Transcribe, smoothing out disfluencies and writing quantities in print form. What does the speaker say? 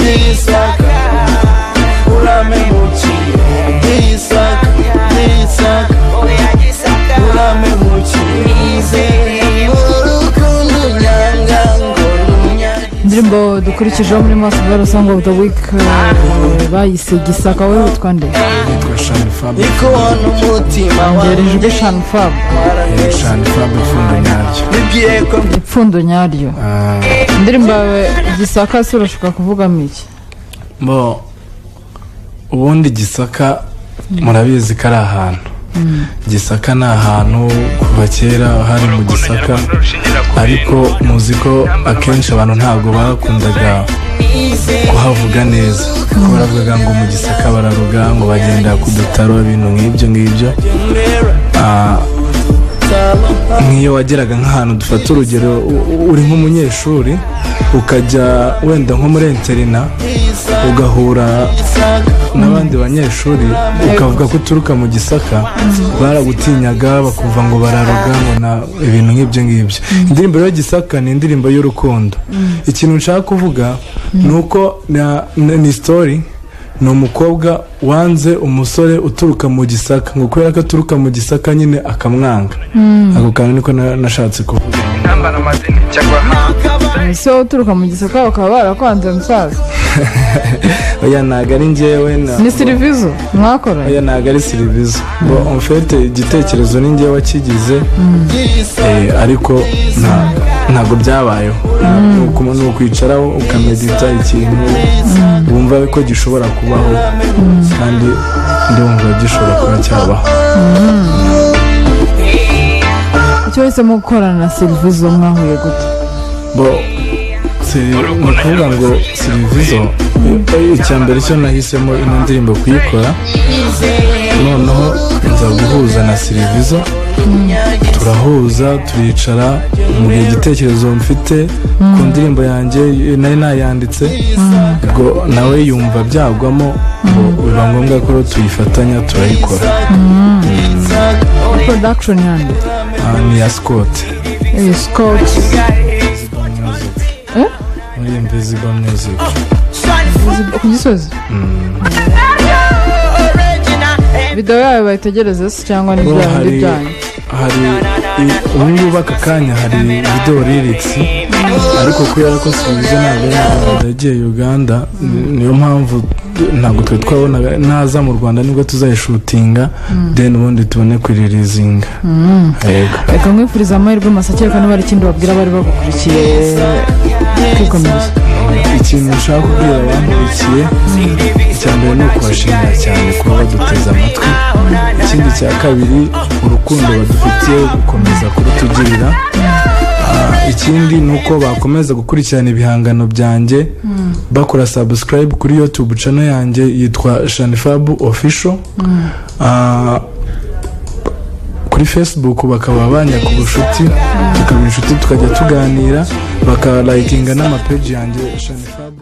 Gisaka uramemukiye Gisaka oya Gisaka uramemukiye urukundo nyanga indirimbo dukurikijeho muri Master Song of the Week bayise Gisaka. wowe witwa nde? Yitwa Shani Fab. ikubona umutima Ngerejwe Shani Fab. Shani Fab ipfundo nyaryo. Indirimbo Gisaka se urashaka kuvugamo iki? Bo ubundi Gisaka murabizi ko ari ahantu. Gisaka ni ahantu kuva kera hari mu Gisaka, ariko muzi ko akenshi abantu ntabwo bakundaga kuhavuga neza, kuko baravuga ngo mu Gisaka bararuga, ngo bagenda ku dutaro, ibintu nk'ibyo. Nk'iyo wageraga nk'ahantu, dufata urugero uri nk'umunyeshuri ukajya wenda nko muri interina ugahura n'abandi banyeshuri ukavuga ko uturuka mu Gisaka, baragutinyaga bakumva ngo bararuga, ngo na ibintu nk'ibyo. Indirimbo ya Gisaka ni indirimbo y'urukundo. Ikintu nshaka kuvuga ni uko ni story, ni umukobwa wanze umusore uturuka mu Gisaka, ngo kubera ko aturuka mu Gisaka nyine akamwanga. Ako kantu niko nashatse kuvuga. So uturuka mu Gisaka bakaba barakwanze musaza? Oya ntago ari njyewe ni Silivizo mwakora? Oya ntago ari Silivizo. Bo en fait igitekerezo ni njyewe wakigize, ariko ntago byabayeho. Ni ukwicaraho ukamedita ikintu wumva ko gishobora kubaho, kandi ndumva gishobora kuba cyabaho. Icyo wahisemo gukorana na Silivizo mwahuye gute? Bo ni ukuvuga ngo Silivizo, icyambere cyo nahisemo ino ndirimbo kuyikora, noneho nza guhuza na Silivizo, turahuza turicara, mu gihe igitekerezo mfite ku ndirimbo yanjye nari nayanditse, ubwo nawe yumva byagwamo, ngo biba ngombwa ko tuyifatanya turayikora. Production yanjye ni ya Scott. Scott muri Invisible Music ku Gisozi. Video yawe bayitegereze se cyangwa ni byanyu byanyu? Hari ubu baka kanya hari video lyrics, ariko kubera ko Silivizo ntabwo yagiye Uganda, niyo mpamvu ntabwo twe twabonaga naza mu Rwanda nibwo tuzayishutinga, then ubundi tubone kuririzinga. Reka mwifuriza amahirwe masake, kandi bari ikindi babwira bari bagukurikiye kwikomereza. Ikintu nshaka kubwira abamurikiye, icyambere ni ukubashimira cyane kuba baduteza amatwi. Ikindi cya kabiri, urukundo badufitiye gukomeza kurutugirira. Ikindi ni uko bakomeza gukurikirana ibihangano byanjye, bakora subscribe kuri YouTube channel yanjye yitwa Shani Fab Official. Kuri Facebook bakaba banya ku bushuti, tukaba inshuti tukajya tuganira, bakalikinga n'amapage yanjye Shani Fab.